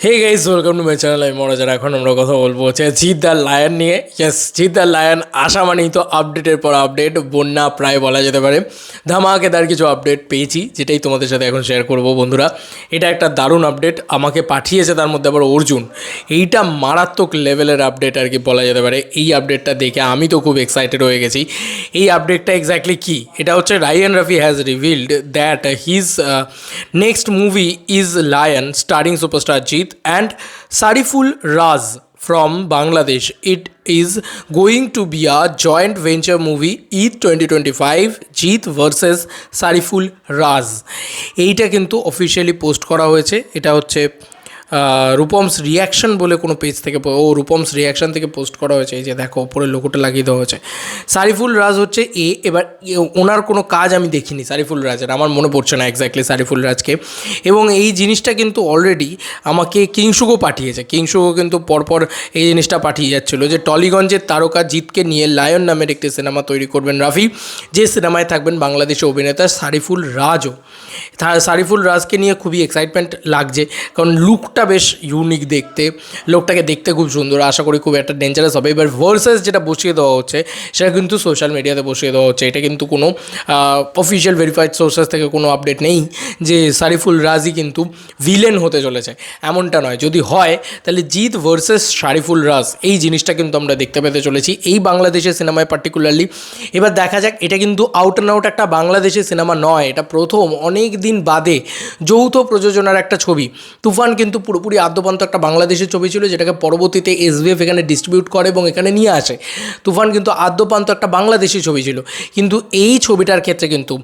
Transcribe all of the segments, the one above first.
Hey guys, welcome to my channel. আমি মনোজ। এখন আমরা কথা বলবো হচ্ছে জিৎ দ্য লায়ন নিয়ে। ইয়েস, জিৎ দ্য লায়ন আসা মানেই তো আপডেটের পর আপডেট, বন্যা প্রায় বলা যেতে পারে। ধামাকেদার কিছু আপডেট পেয়েছি, যেটাই তোমাদের সাথে এখন শেয়ার করবো বন্ধুরা। এটা একটা দারুণ আপডেট আমাকে পাঠিয়েছে, তার মধ্যে আবার অর্জুন। এইটা মারাত্মক লেভেলের আপডেট আর কি বলা যেতে পারে। এই আপডেটটা দেখে আমি তো খুব এক্সাইটেড হয়ে গেছি। এই আপডেটটা এক্স্যাক্টলি কী, এটা হচ্ছে Raihan Rafi has revealed that his next movie is Lion starring superstar Jeet and Sariful Raz from Bangladesh. It is going to be a joint venture movie Eid 2025 Jeet versus Shariful Raj. এইটা কিন্তু অফিসিয়ালি পোস্ট করা হয়েছে। এটা হচ্ছে রূপমস রিয়াকশন বলে কোনো পেজ থেকে, রূপমস রিয়াকশন থেকে পোস্ট করা হয়েছে। এই যে দেখো ওপরে লোগোটা লাগিয়ে দেওয়া হয়েছে। সারিফুল রাজ হচ্ছে এবার ওনার কোনো কাজ আমি দেখিনি সারিফুল রাজের, আমার মনে পড়ছে না এক্স্যাক্টলি সারিফুল রাজকে। এবং এই জিনিসটা কিন্তু অলরেডি আমাকে কিংশুকও পাঠিয়েছে। কিংশুকও কিন্তু পরপর এই জিনিসটা পাঠিয়ে যাচ্ছিলো যে টলিগঞ্জের তারকা জিৎকে নিয়ে লায়ন নামের একটি সিনেমা তৈরি করবেন রাফি, যে সিনেমায় থাকবেন বাংলাদেশি অভিনেতা সারিফুল রাজও। সারিফুল রাজকে নিয়ে খুবই এক্সাইটমেন্ট লাগছে, কারণ লুকটা বেশ ইউনিক দেখতে, লোকটাকে দেখতে খুব সুন্দর। আশা করি খুব একটা ডেঞ্জারাস হবে। এবার ভার্সেস যেটা বসিয়ে দেওয়া হচ্ছে সেটা কিন্তু সোশ্যাল মিডিয়াতে বসিয়ে দেওয়া হচ্ছে। এটা কিন্তু কোনো অফিসিয়াল ভেরিফাইড সোর্সেস থেকে কোনো আপডেট নেই যে সারিফুল রাজই কিন্তু ভিলেন হতে চলেছে, এমনটা নয়। যদি হয় তাহলে জিৎ ভার্সেস সারিফুল রাজ, এই জিনিসটা কিন্তু আমরা দেখতে পেতে চলেছি এই বাংলাদেশের সিনেমায় পার্টিকুলারলি। এবার দেখা যাক, এটা কিন্তু আউট অ্যান্ড আউট একটা বাংলাদেশের সিনেমা নয়, এটা প্রথম অনেক দিন বাদে যৌথ প্রযোজনার একটা ছবি। তুফান কিন্তু পুরোপুরি আদ্যপান্ত একটা বাংলাদেশের ছবি ছিল, যেটাকে পরবর্তীতে এসবিএফ এখানে ডিস্ট্রিবিউট করে এবং এখানে নিয়ে আসে। তুফান কিন্তু আদ্যপান্ত একটা বাংলাদেশি ছবি ছিল, কিন্তু এই ছবিটার ক্ষেত্রে কিন্তু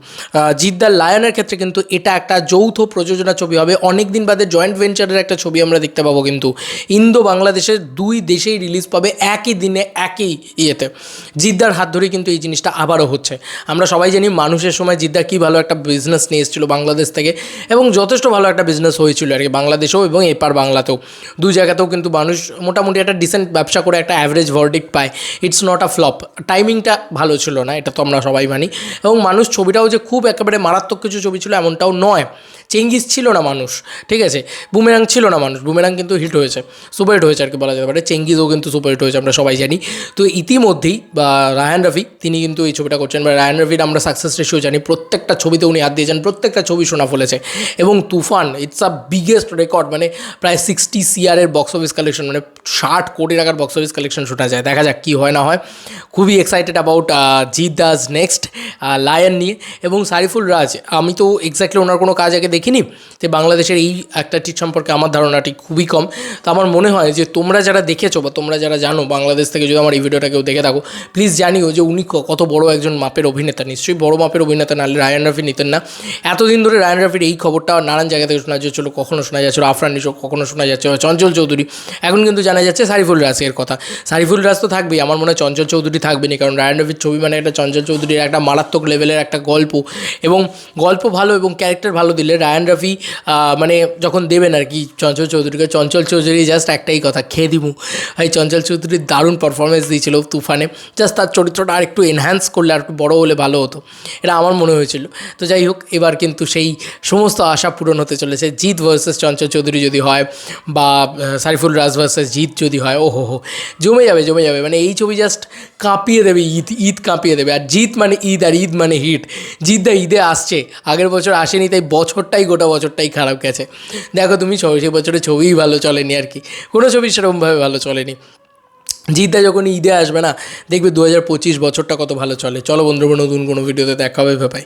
জিৎ দ্য লায়নের ক্ষেত্রে কিন্তু এটা একটা যৌথ প্রযোজনা ছবি হবে। অনেক দিন বাদে জয়েন্ট ভেঞ্চারের একটা ছবি আমরা দেখতে পাবো, কিন্তু ইন্দো বাংলাদেশের দুই দেশেই রিলিজ পাবে একই দিনে একই ইয়েতে। জিদ্দার হাত ধরেই কিন্তু এই জিনিসটা আবারও হচ্ছে। আমরা সবাই জানি মানুষের সময় জিদ্দা কী ভালো একটা বিজনেস নিয়ে এসেছিলো বাংলাদেশ থেকে, এবং যথেষ্ট ভালো একটা বিজনেস হয়েছিল আর কি বাংলাদেশেও এবং এপার বাংলাতেও। দুই জায়গাতেও কিন্তু মানুষ মোটামুটি একটা ডিসেন্ট ব্যবসা করে একটা অ্যাভারেজ ভার্ডিক্ট পায়। It's not a flop. টাইমিংটা ভালো ছিল না, এটা তো আমরা সবাই মানি। এবং মানুষ ছবিটাও যে খুব একেবারে মারাত্মক কিছু ছবি ছিল এমনটাও নয়। চেঙ্গিস ছিল না মানুষ, ঠিক আছে, বুমেরাং ছিল না মানুষ। বুমেরাং কিন্তু হিট হয়েছে, সুপারহিট হয়েছে আর কি বলা যেতে পারে। চেঙ্গিসও কিন্তু সুপারহিট হয়েছে, আমরা সবাই জানি। তো ইতিমধ্যেই রায়ান রাফি তিনি কিন্তু এই ছবিটা করছেন। বা রায়ান রাফির আমরা সাকসেস রেশিও জানি, প্রত্যেকটা ছবিতে উনি হাত দিয়েছেন, প্রত্যেকটা ছবি শোনা ফলেছে। এবং তুফান ইটস আ বিগেস্ট রেকর্ড, মানে প্রায় 60 CR বক্স অফিস কালেকশন, মানে 60 কোটি টাকার বক্স অফিস কালেকশন শোনা যায়। দেখা যাক কী হয় না হয়। খুবই excited about Jeet Das next lion নিয়ে। এবং সারিফুল রাজ, আমি তো এক্স্যাক্টলি ওনার কোনো কাজ আগে দেখিনি, যে বাংলাদেশের এই অ্যাক্টরটির সম্পর্কে আমার ধারণাটি খুবই কম। তো আমার মনে হয় যে তোমরা যারা দেখেছো বা তোমরা যারা জানো বাংলাদেশ থেকে, যদি আমার এই ভিডিওটা কেউ দেখে থাকো, প্লিজ জানিও যে উনি কত বড় একজন মাপের অভিনেতা। নিশ্চয়ই বড় মাপের অভিনেতা, নাহলে রায়ান রাফি নিতেন না। এতদিন ধরে রায়ান রাফির এই খবরটা নানান জায়গা থেকে শোনা যাচ্ছিলো। কখনো শোনা যাচ্ছিলো আফরান নিশো, কখনো শোনা যাচ্ছে চঞ্চল চৌধুরী, এখন কিন্তু জানা যাচ্ছে সারিফুল রাজের কথা। সারিফুল রাজ তো থাকবেই, আমার মনে হয় চঞ্চল চৌধুরী থাকবেনি, কারণ রায়ান রাফির ছবি মানে একটা চঞ্চল চৌধুরীর একটা মারাত্মক লেভেলের একটা গল্প, এবং গল্প ভালো এবং ক্যারেক্টার ভালো দিলে রায়ান রাফি মানে যখন দেবেন আর কি চঞ্চল চৌধুরীকে, চঞ্চল চৌধুরী জাস্ট একটাই কথা, খেয়ে দিবু। এই চঞ্চল চৌধুরীর দারুণ পারফরমেন্স দিয়েছিল তুফানে, জাস্ট তার চরিত্রটা আর একটু এনহ্যান্স করলে আর একটু বড়ো হলে ভালো হতো, এটা আমার মনে হয়েছিল। তো যাই হোক, এবার কিন্তু সেই সমস্ত আশা পূরণ হতে চলেছে। জিৎ ভার্সেস চঞ্চল চৌধুরী যদি হয়, বা সারিফুল রাজ ভার্সেস জিৎ যদি হয়, ও হো, জমে যাবে। মানে এই ছবি জাস্ট কাঁপিয়ে দেবে, ঈদ কাঁপিয়ে দেবে। আর জিৎ মানে ঈদ, আর ঈদ মানে হিট। জিৎ দা ঈদে আসছে, আগের বছর আসেনি, তাই বছরটাই গোটা বছরটাই খারাপ গেছে। দেখো তুমি সে বছরে ছবিই ভালো চলেনি আর কি, কোনো ছবি সেরকমভাবে ভালো চলেনি। জিদ্দা যখন ঈদে আসবে না, দেখবে 2025 বছরটা কত ভালো চলে। চলো বন্ধুরা, নতুন কোনো ভিডিওতে দেখা হবে, ভাই।